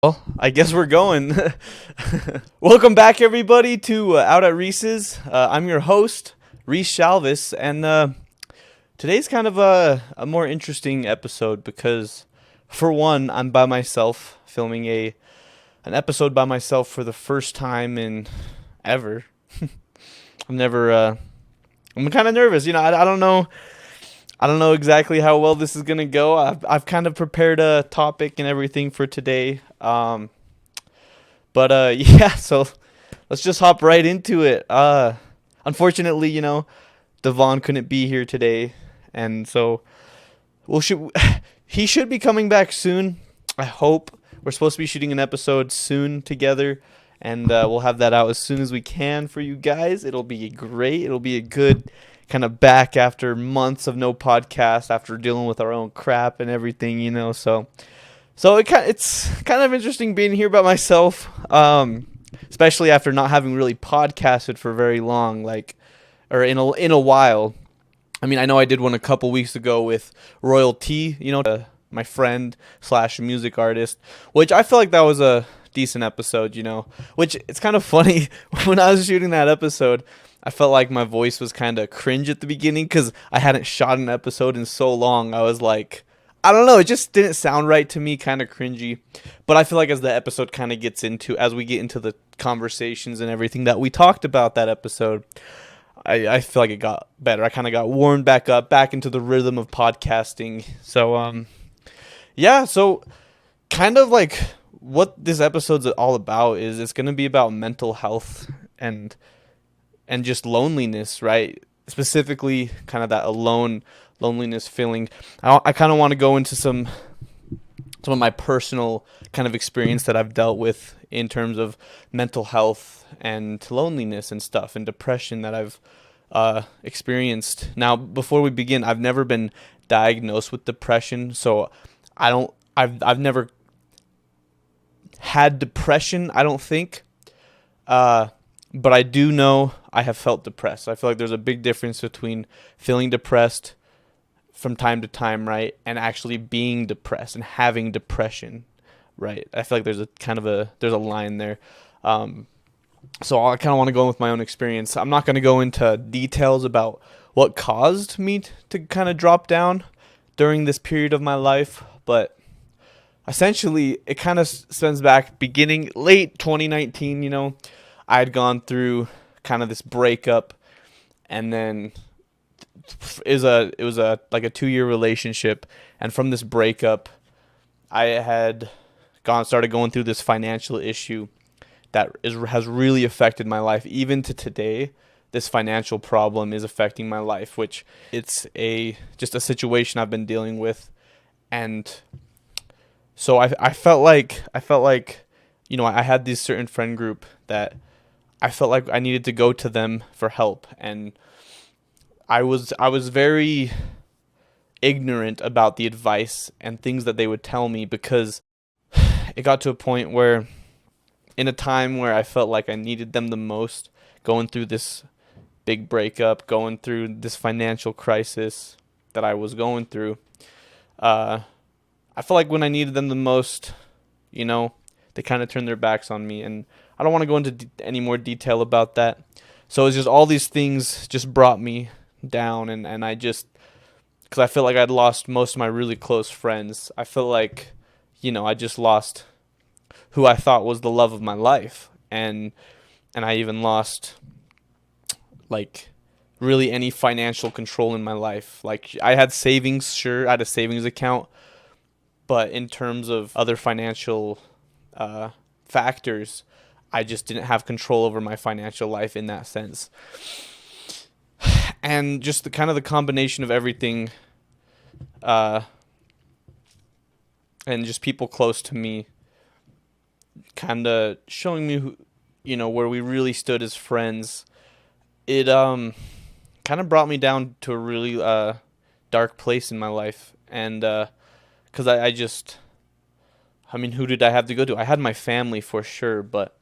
Well, I guess we're going. Welcome back, everybody, to Out at Reese's. I'm your host, Reese Shalvis, and today's kind of a more interesting episode because, for one, I'm by myself filming an episode by myself for the first time in ever. I'm kind of nervous. I don't know. I don't know exactly how well this is gonna go. I've kind of prepared a topic and everything for today. But yeah, so let's just hop right into it. Unfortunately, Devon couldn't be here today, and so he should be coming back soon. I hope. We're supposed to be shooting an episode soon together, and we'll have that out as soon as we can for you guys. It'll be great. It'll be a good kind of back after months of no podcast, after dealing with our own crap and everything. So it's kind of interesting being here by myself, especially after not having really podcasted for very long, or in a while. I mean, I know I did one a couple weeks ago with Royal T, my friend / music artist, which I feel like that was a decent episode, which it's kind of funny. When I was shooting that episode, I felt like my voice was kind of cringe at the beginning because I hadn't shot an episode in so long. I was like, I don't know, it just didn't sound right to me, kind of cringy. But I feel like as the episode kind of as we get into the conversations and everything that we talked about that episode, I feel like it got better. I kind of got warmed back up, back into the rhythm of podcasting. So, yeah, so kind of like what this episode's all about is it's going to be about mental health and just loneliness, right? Specifically, kind of that loneliness feeling. I kind of want to go into some of my personal kind of experience that I've dealt with in terms of mental health and loneliness and stuff and depression that I've experienced. Now, before we begin, I've never been diagnosed with depression, so I've never had depression, I don't think. But I do know I have felt depressed. I feel like there's a big difference between feeling depressed from time to time, right, and actually being depressed and having depression, right? I feel like there's a line there. So I kind of want to go in with my own experience. I'm not going to go into details about what caused me to kind of drop down during this period of my life, but essentially it kind of stems back beginning late 2019. I had gone through kind of this breakup, and then it was a 2-year relationship, and from this breakup, I had started going through this financial issue that has really affected my life. Even to today, this financial problem is affecting my life, which it's just a situation I've been dealing with, and so I felt like I had this certain friend group that I felt like I needed to go to them for help, and I was very ignorant about the advice and things that they would tell me, because it got to a point where, in a time where I felt like I needed them the most, going through this big breakup, going through this financial crisis that I was going through, I felt like when I needed them the most, they kind of turned their backs on me, and I don't want to go into any more detail about that. So it's just all these things just brought me down, and because I feel like I'd lost most of my really close friends. I feel like, I just lost who I thought was the love of my life, and I even lost, really any financial control in my life. I had savings, sure, I had a savings account, but in terms of other financial factors, I just didn't have control over my financial life in that sense. And just the combination of everything, and just people close to me kind of showing me where we really stood as friends, it kind of brought me down to a really dark place in my life. And because who did I have to go to? I had my family for sure, but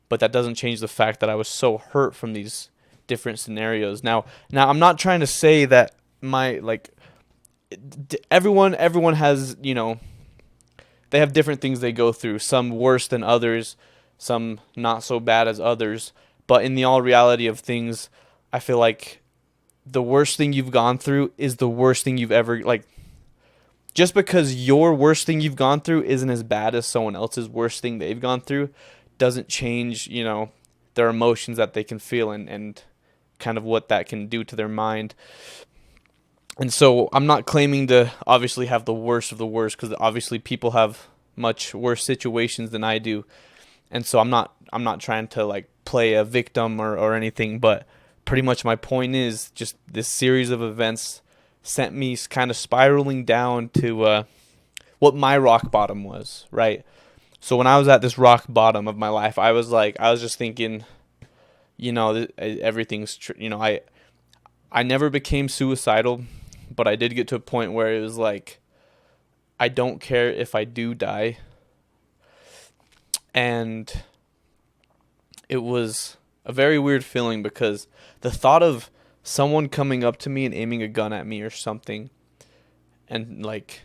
that doesn't change the fact that I was so hurt from these different scenarios. Now I'm not trying to say that everyone has, they have different things they go through, some worse than others, some not so bad as others. But in the all reality of things, I feel like the worst thing you've gone through is the worst thing you've ever, like, just because your worst thing you've gone through isn't as bad as someone else's worst thing they've gone through doesn't change, their emotions that they can feel, and kind of what that can do to their mind. And so I'm not claiming to obviously have the worst of the worst, because obviously people have much worse situations than I do. And so I'm not trying to like play a victim or anything, but pretty much my point is just this series of events sent me kind of spiraling down to what my rock bottom was, right? So when I was at this rock bottom of my life, I was just thinking, everything's I never became suicidal, but I did get to a point where it was like, I don't care if I do die. And it was a very weird feeling, because the thought of someone coming up to me and aiming a gun at me or something, and like,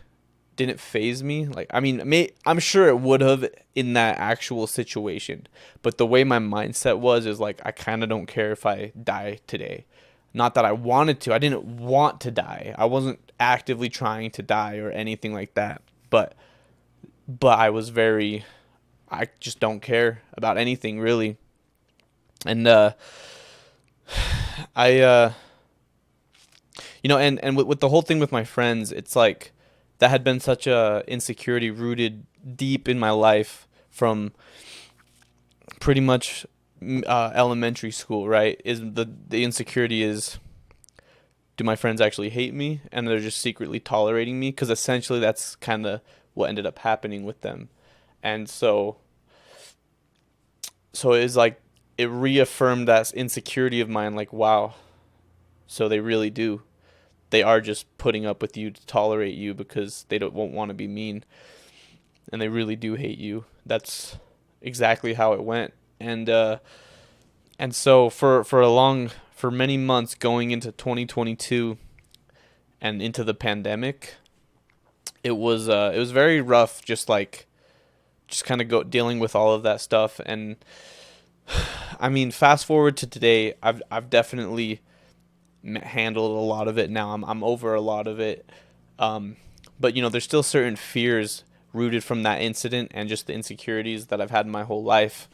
didn't phase me. Like, I mean, I'm sure it would have in that actual situation, but the way my mindset was is like, I kind of don't care if I die today. Not that I wanted to. I didn't want to die. I wasn't actively trying to die or anything like that. But I just don't care about anything really. And I and with the whole thing with my friends, it's like that had been such a insecurity rooted deep in my life from pretty much elementary school, right? Is the insecurity is, do my friends actually hate me and they're just secretly tolerating me? Because essentially that's kind of what ended up happening with them. And so it was like, it reaffirmed that insecurity of mine, like, wow, so they really do. They are just putting up with you to tolerate you because they won't want to be mean, and they really do hate you. That's exactly how it went. And so for many months going into 2022 and into the pandemic, it was very rough, just kind of dealing with all of that stuff. And I mean, fast forward to today, I've definitely handled a lot of it now. I'm over a lot of it. But there's still certain fears rooted from that incident and just the insecurities that I've had my whole life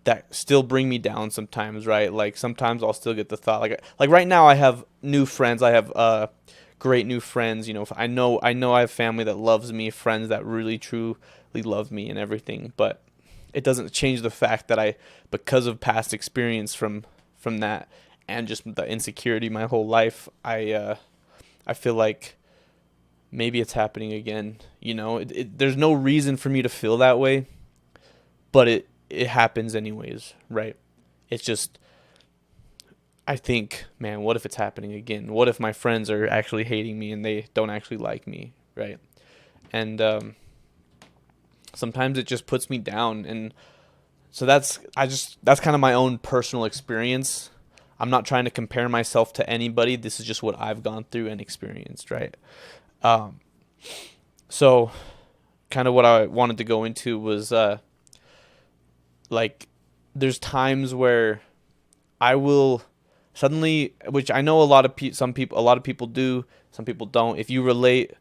that still bring me down sometimes, right? Like, sometimes I'll still get the thought, like right now I have new friends. I have great new friends. I know I have family that loves me, friends that really truly love me and everything, but it doesn't change the fact that because of past experience from that and just the insecurity my whole life, I feel like maybe it's happening again. There's no reason for me to feel that way, but it happens anyways, right? It's just, I think, man, what if it's happening again? What if my friends are actually hating me and they don't actually like me, right? And sometimes it just puts me down. And so that's kind of my own personal experience. I'm not trying to compare myself to anybody. This is just what I've gone through and experienced, right? So kind of what I wanted to go into was like, there's times where I will suddenly, which I know a lot of people do, some people don't. If you relate,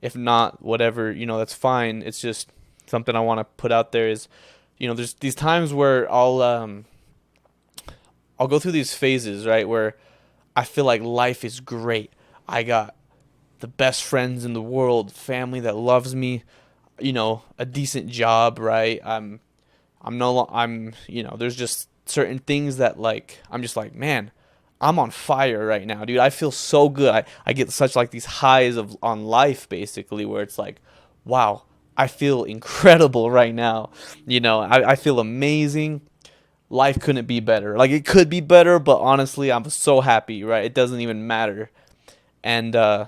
if not, whatever, that's fine. It's just something I want to put out there is, there's these times where I'll go through these phases, right, where I feel like life is great. I got the best friends in the world, family that loves me, a decent job, right? There's just certain things that, like, I'm just like, man, I'm on fire right now, dude. I feel so good. I get such like these highs on life, basically, where it's like, wow, I feel incredible right now. I feel amazing. Life couldn't be better. Like, it could be better, but honestly, I'm so happy, right? It doesn't even matter. And I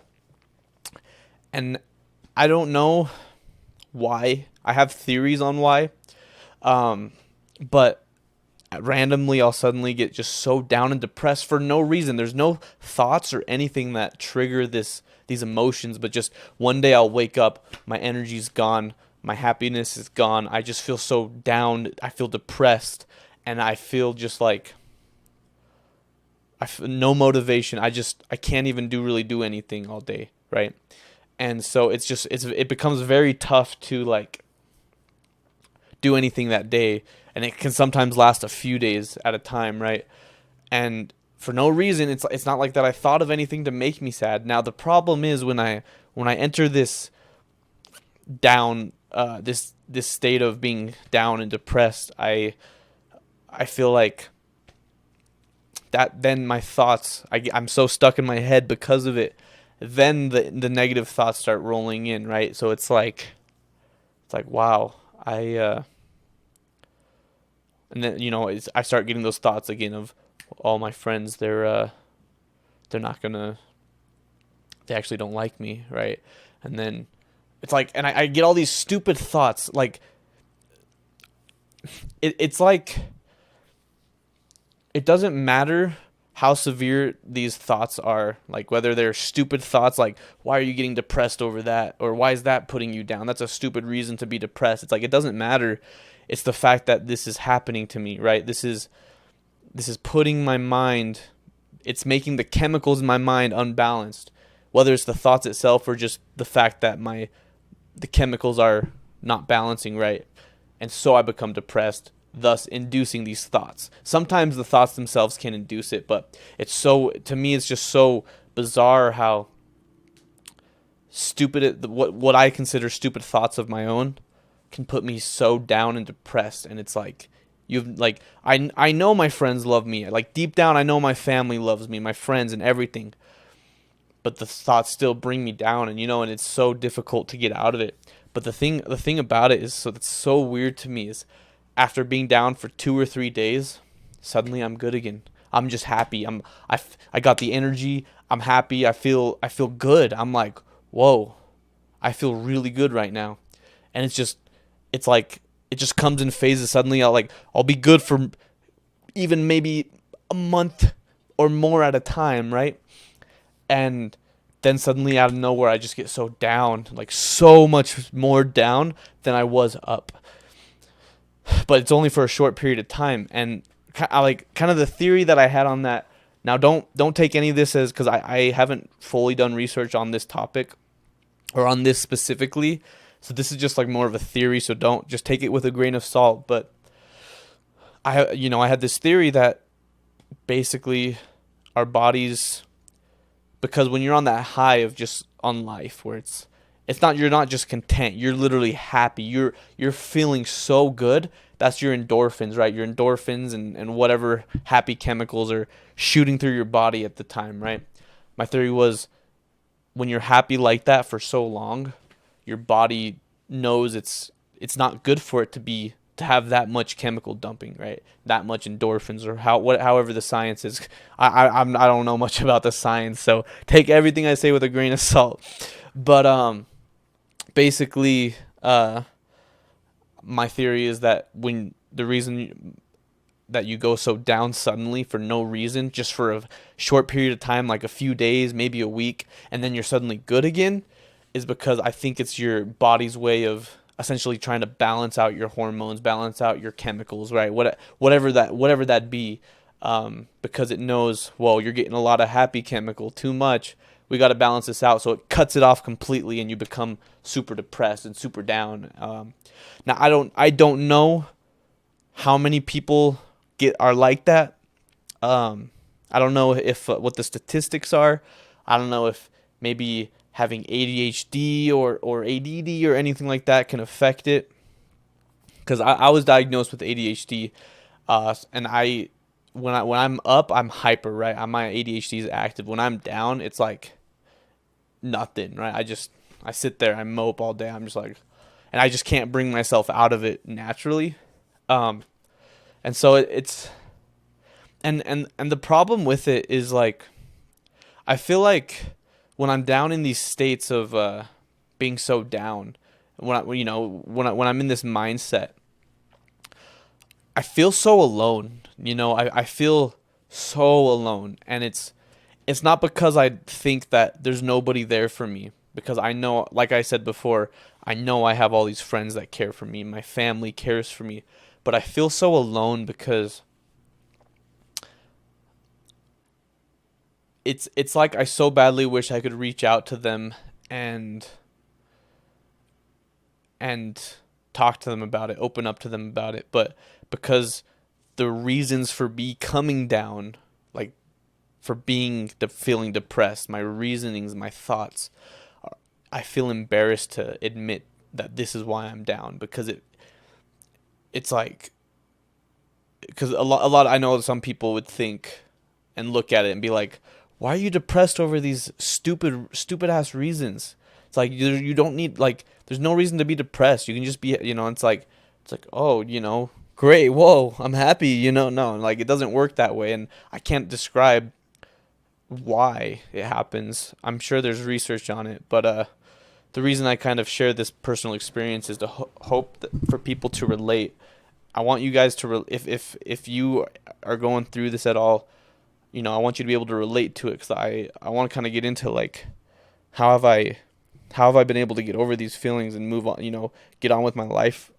don't know why. I have theories on why. But randomly I'll suddenly get just so down and depressed for no reason. There's no thoughts or anything that trigger these emotions, but just one day I'll wake up, my energy's gone, my happiness is gone. I just feel so down. I feel depressed, and I feel just like I feel no motivation. I can't even really do anything all day, right? And so it becomes very tough to like do anything that day, and it can sometimes last a few days at a time, right? And for no reason, it's not like that I thought of anything to make me sad. Now the problem is when I enter this down this state of being down and depressed, I feel like that then my thoughts, I'm so stuck in my head because of it. Then the negative thoughts start rolling in, right? So it's like wow, and then I start getting those thoughts again of all my friends, they're not gonna, they actually don't like me, right? And then it's like, and I get all these stupid thoughts, like it's like it doesn't matter how severe these thoughts are, like whether they're stupid thoughts like why are you getting depressed over that, or why is that putting you down, that's a stupid reason to be depressed. It's like it doesn't matter. It's the fact that this is happening to me, right? This is putting my mind, it's making the chemicals in my mind unbalanced, whether it's the thoughts itself or just the fact that the chemicals are not balancing right. And so I become depressed, thus inducing these thoughts. Sometimes the thoughts themselves can induce it, but to me it's just so bizarre how stupid what I consider stupid thoughts of my own can put me so down and depressed. And it's like I know my friends love me, like deep down I know my family loves me, my friends and everything, but the thoughts still bring me down, and it's so difficult to get out of it. But the thing about it is, so that's so weird to me, is after being down for 2 or 3 days, suddenly I'm good again. I'm just happy. I got the energy. I'm happy. I feel good. I'm like, whoa, I feel really good right now. And it's like it just comes in phases. Suddenly I'll be good for even maybe a month or more at a time, right? And then suddenly out of nowhere I just get so down, like so much more down than I was up. But it's only for a short period of time. And I like kind of the theory that I had on that. Now don't take any of this as, because I haven't fully done research on this topic or on this specifically. So this is just like more of a theory, so don't just take it with a grain of salt. But I had this theory that basically our bodies, because when you're on that high of just on life where you're not just content, you're literally happy, you're feeling so good, that's your endorphins, right? Your endorphins and whatever happy chemicals are shooting through your body at the time, right? My theory was when you're happy like that for so long, your body knows it's not good for it to have that much chemical dumping, right? That much endorphins, or however the science is. I don't know much about the science, so take everything I say with a grain of salt. But basically, my theory is that when the reason that you go so down suddenly for no reason, just for a short period of time, like a few days, maybe a week, and then you're suddenly good again, is because I think it's your body's way of essentially trying to balance out your hormones, balance out your chemicals, right? Whatever that be, because it knows, well, you're getting a lot of happy chemical, too much. We got to balance this out, so it cuts it off completely, and you become super depressed and super down. Now I don't know how many people are like that. I don't know if what the statistics are. I don't know if maybe having ADHD or ADD or anything like that can affect it. Because I was diagnosed with ADHD, and when I'm up, I'm hyper, right? My ADHD is active. When I'm down, it's like nothing, right? I sit there, I mope all day. I'm just like, and I just can't bring myself out of it naturally. And so it's and the problem with it is like, I feel like when I'm down in these states of being so down, when I'm in this mindset, I feel so alone. I feel so alone, and it's not because I think that there's nobody there for me, because I know, like I said before, I know I have all these friends that care for me. My family cares for me. But I feel so alone because it's like I so badly wish I could reach out to them and and talk to them about it, open up to them about it, but because the reasons for me coming down, like for being feeling depressed, my reasonings, my thoughts, I feel embarrassed to admit that this is why I'm down because it's like because a lot I know some people would think and look at it and be like, why are you depressed over these stupid ass reasons? It's like you don't need, like, there's no reason to be depressed. You can just be, it's like, oh, great, whoa, I'm happy, no, like, it doesn't work that way, and I can't describe why it happens. I'm sure there's research on it, but the reason I kind of share this personal experience is to hope that for people to relate. I want you guys to if you are going through this at all, I want you to be able to relate to it, because I want to kind of get into, like, how have I been able to get over these feelings and move on, get on with my life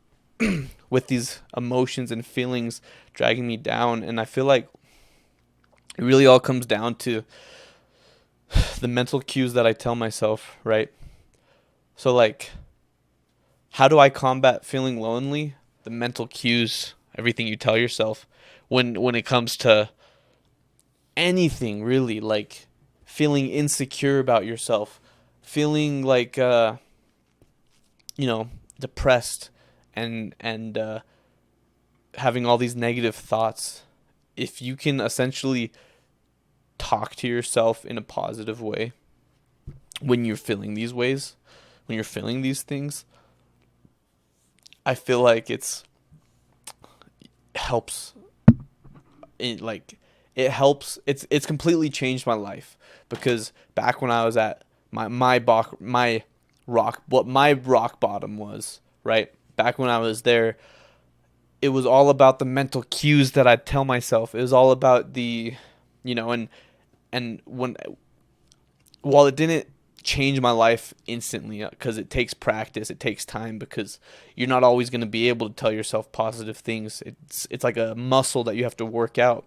with these emotions and feelings dragging me down. And I feel like it really all comes down to the mental cues that I tell myself, right? So, like, how do I combat feeling lonely? The mental cues, everything you tell yourself when it comes to anything, really, like feeling insecure about yourself, feeling like depressed, and having all these negative thoughts. If you can essentially talk to yourself in a positive way when you're feeling these ways, when you're feeling these things, I feel like it helps. It helps. It's completely changed my life, because back when I was at my rock bottom was, right? Back when I was there, it was all about the mental cues that I'd tell myself. It was all about and when while it didn't change my life instantly, because it takes practice, it takes time, because you're not always going to be able to tell yourself positive things. It's like a muscle that you have to work out.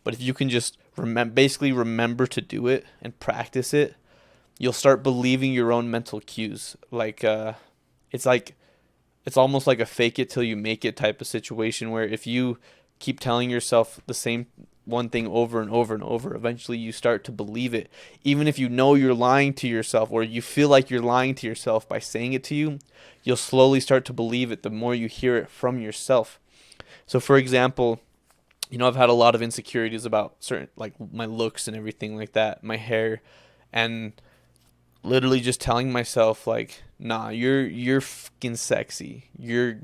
But if you can just remember to do it and practice it, you'll start believing your own mental cues. It's like it's almost like a fake it till you make it type of situation, where if you keep telling yourself the same one thing over and over and over, eventually you start to believe it. Even if you know you're lying to yourself, or you feel like you're lying to yourself by saying it to you, you'll slowly start to believe it the more you hear it from yourself. So, for example, I've had a lot of insecurities about certain, like, my looks and everything like that, my hair, and literally just telling myself, like, nah, you're fucking sexy. You're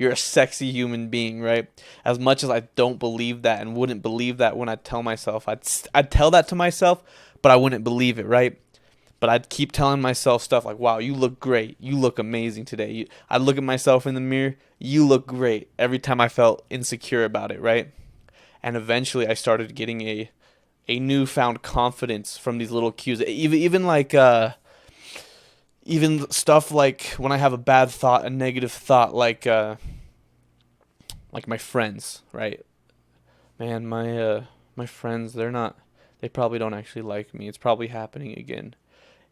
a sexy human being, right? As much as I don't believe that and wouldn't believe that when I tell myself, I'd tell that to myself, but I wouldn't believe it, right? But I'd keep telling myself stuff like, wow, you look great. You look amazing today. I'd look at myself in the mirror. You look great. Every time I felt insecure about it, right? And eventually I started getting a newfound confidence from these little cues. Even stuff like when I have a bad thought, a negative thought, like my friends, right? Man, my friends, they probably don't actually like me. It's probably happening again.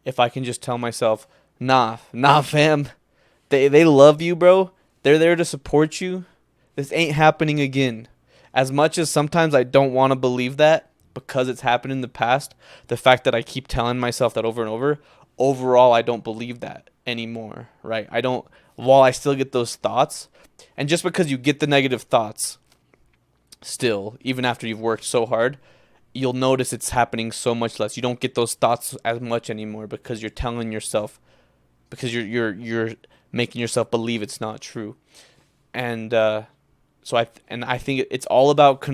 If I can just tell myself, nah, fam, they love you, bro. They're there to support you. This ain't happening again. As much as sometimes I don't want to believe that, because it's happened in the past, the fact that I keep telling myself that over and over, overall I don't believe that anymore, right? I don't, while I still get those thoughts, and just because you get the negative thoughts still, even after you've worked so hard, you'll notice it's happening so much less. You don't get those thoughts as much anymore, because you're telling yourself, because you're making yourself believe it's not true. And I think it's all about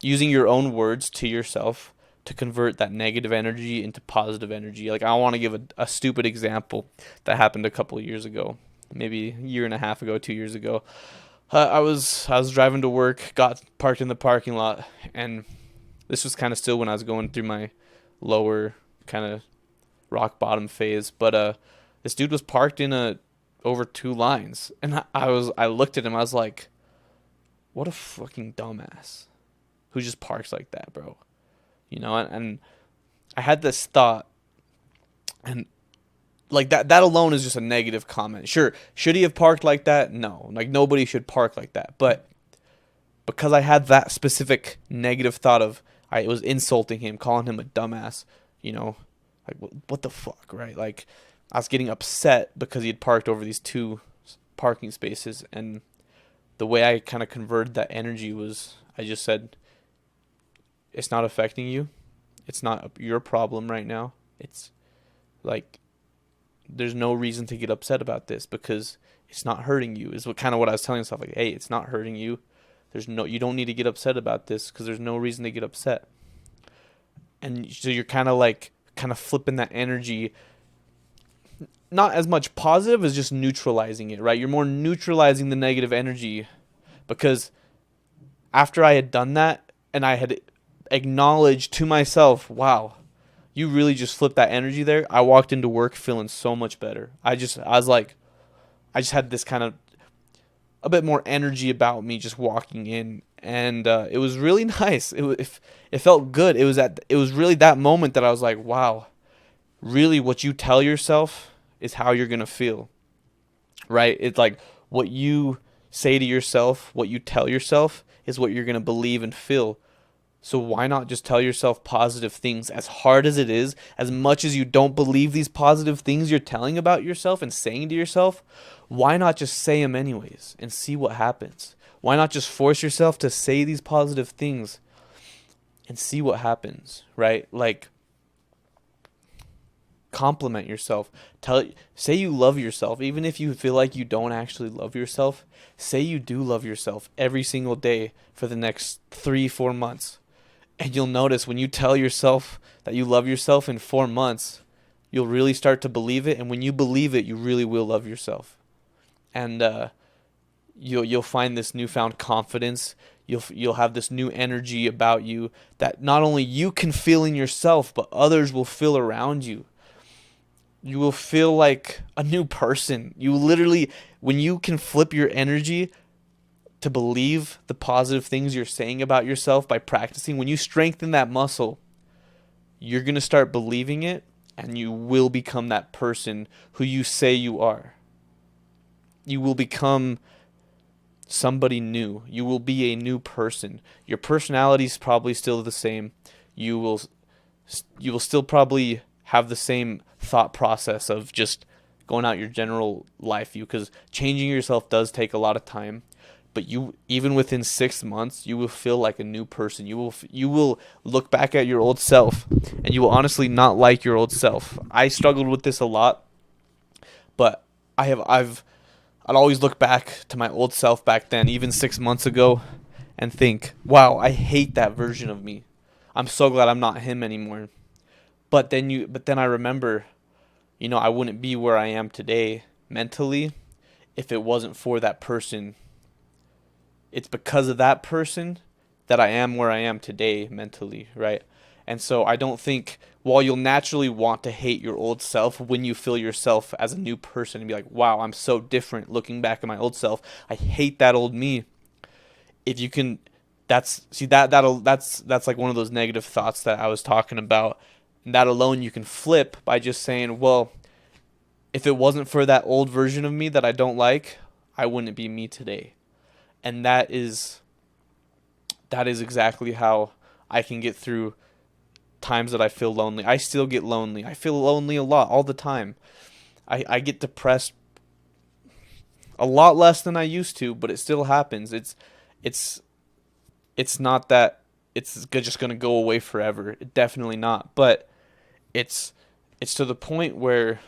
using your own words to yourself to convert that negative energy into positive energy. Like, I want to give a stupid example that happened a couple of years ago, maybe a year and a half ago, 2 years ago. I was driving to work, got parked in the parking lot, and this was kind of still when I was going through my lower kind of rock bottom phase. But This dude was parked in a over two lines, and I looked at him. I was like, what a fucking dumbass who just parks like that, bro. And I had this thought, and like that alone is just a negative comment. Sure, should he have parked like that? No, like nobody should park like that. But because I had that specific negative thought of I was insulting him, calling him a dumbass, you know, like what the fuck, right? Like I was getting upset because he had parked over these two parking spaces, and the way I kind of converted that energy was I just said, it's not affecting you. It's not your problem right now. It's like there's no reason to get upset about this because it's not hurting you. Is what I was telling myself, like, hey, it's not hurting you. You don't need to get upset about this because there's no reason to get upset. And so you're kind of flipping that energy, not as much positive as just neutralizing it, right? You're more neutralizing the negative energy, because after I had done that and I had acknowledged to myself, wow, you really just flipped that energy there. I walked into work feeling so much better. I just had this kind of a bit more energy about me just walking in, and it was really nice. It felt good. It was really that moment that I was like, wow, really what you tell yourself is how you're going to feel, right? It's like what you say to yourself, what you tell yourself is what you're going to believe and feel. So why not just tell yourself positive things, as hard as it is, as much as you don't believe these positive things you're telling about yourself and saying to yourself, why not just say them anyways and see what happens? Why not just force yourself to say these positive things and see what happens, right? Like, compliment yourself. Say you love yourself, even if you feel like you don't actually love yourself. Say you do love yourself every single day for the next 3-4 months. And you'll notice when you tell yourself that you love yourself in 4 months, you'll really start to believe it. And when you believe it, you really will love yourself. And you'll find this newfound confidence. You'll have this new energy about you that not only you can feel in yourself, but others will feel around you. You will feel like a new person. You literally, when you can flip your energy to believe the positive things you're saying about yourself by practicing, when you strengthen that muscle, you're going to start believing it, and you will become that person who you say you are. You will become somebody new. You will be a new person. Your personality is probably still the same. You will still probably have the same thought process of just going out your general life, because changing yourself does take a lot of time. But you, even within 6 months, you will feel like a new person. You will look back at your old self, and you will honestly not like your old self. I struggled with this a lot, but I'd always look back to my old self back then, even 6 months ago, and think, wow, I hate that version of me. I'm so glad I'm not him anymore. But then I remember, I wouldn't be where I am today mentally if it wasn't for that person. It's because of that person that I am where I am today mentally, right? And so I don't think, while you'll naturally want to hate your old self when you feel yourself as a new person and be like, wow, I'm so different looking back at my old self. I hate that old me. If you can, that's like one of those negative thoughts that I was talking about. And that alone you can flip by just saying, well, if it wasn't for that old version of me that I don't like, I wouldn't be me today. And that is exactly how I can get through times that I feel lonely. I still get lonely. I feel lonely a lot, all the time. I get depressed a lot less than I used to, but it still happens. It's not that it's just going to go away forever. Definitely not. But it's to the point where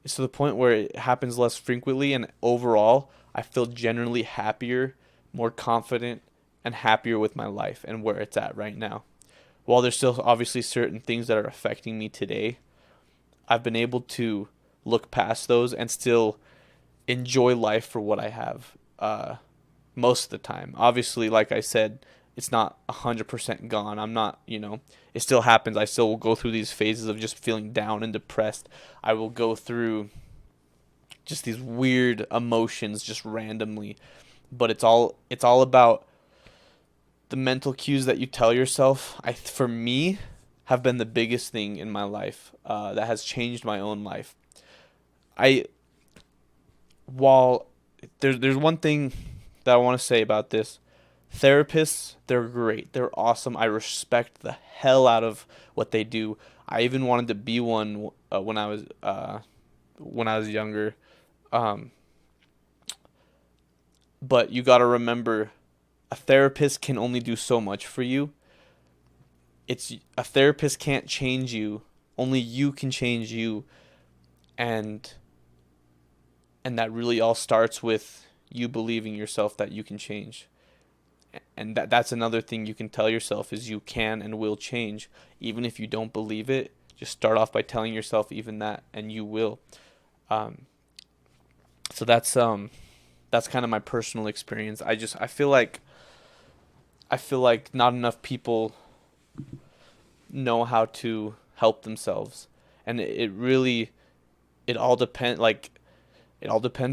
it happens less frequently, and overall I feel generally happier, more confident, and happier with my life and where it's at right now. While there's still obviously certain things that are affecting me today, I've been able to look past those and still enjoy life for what I have most of the time. Obviously, like I said, it's not 100% gone. I'm not, it still happens. I still will go through these phases of just feeling down and depressed. I will go through just these weird emotions just randomly, but it's all about the mental cues that you tell yourself. For me, have been the biggest thing in my life that has changed my own life. I while there's one thing that I want to say about this. Therapists, they're great. They're awesome. I respect the hell out of what they do. I even wanted to be one when I was younger. Um, but you got to remember, a therapist can only do so much for you. A therapist can't change you. Only you can change you, and that really all starts with you believing yourself that you can change. And that's another thing you can tell yourself is you can and will change. Even if you don't believe it, just start off by telling yourself even that, and you will. So that's kind of my personal experience. I feel like not enough people know how to help themselves, and it all depends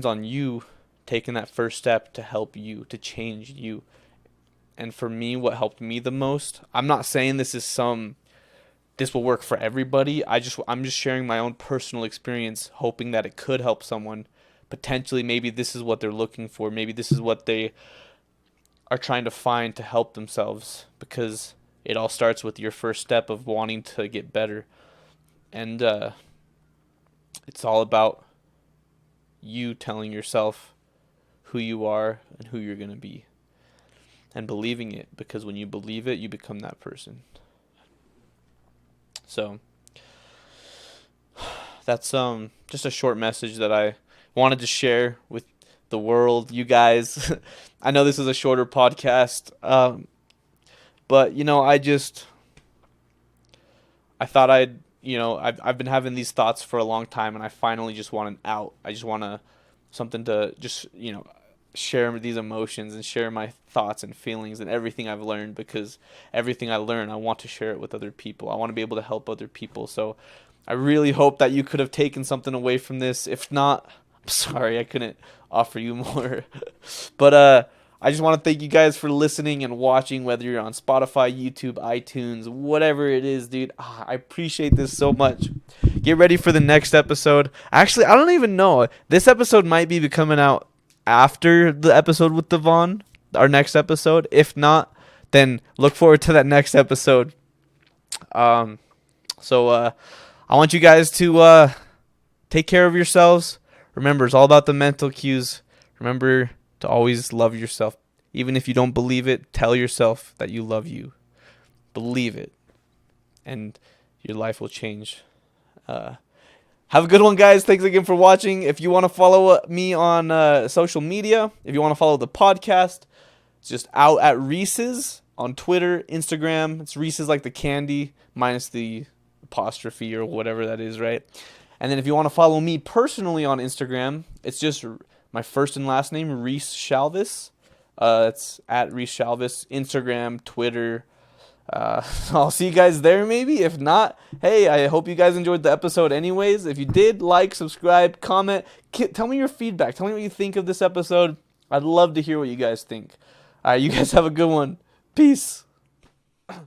on you taking that first step to help you, to change you. And for me, what helped me the most, I'm not saying this will work for everybody. I'm just sharing my own personal experience, hoping that it could help someone. Potentially, maybe this is what they're looking for. Maybe this is what they are trying to find to help themselves, because it all starts with your first step of wanting to get better. And it's all about you telling yourself who you are and who you're going to be, and believing it, because when you believe it, you become that person. So that's just a short message that I wanted to share with the world, you guys. I know this is a shorter podcast, but I thought I've been having these thoughts for a long time, and I finally just want an out. I just want something to just share these emotions and share my thoughts and feelings and everything I've learned, because everything I learn, I want to share it with other people. I want to be able to help other people. So I really hope that you could have taken something away from this. If not, I'm sorry I couldn't offer you more. But I just want to thank you guys for listening and watching, whether you're on Spotify, YouTube, iTunes, whatever it is, dude. I appreciate this so much. Get ready for the next episode. Actually, I don't even know. This episode might be coming out after the episode with Devon, our next episode. If not, then look forward to that next episode. So I want you guys to take care of yourselves. Remember, it's all about the mental cues. Remember to always love yourself. Even if you don't believe it, tell yourself that you love you. Believe it, and your life will change. Have a good one, guys. Thanks again for watching. If you want to follow me on social media, if you want to follow the podcast, it's just out at Reese's on Twitter, Instagram. It's Reese's like the candy, minus the apostrophe or whatever that is, right? And then if you want to follow me personally on Instagram, it's just my first and last name, Reese Shalvis. It's at Reese Shalvis, Instagram, Twitter. I'll see you guys there maybe. If not, hey, I hope you guys enjoyed the episode anyways. If you did, like, subscribe, comment. Tell me your feedback. Tell me what you think of this episode. I'd love to hear what you guys think. All right, you guys have a good one. Peace.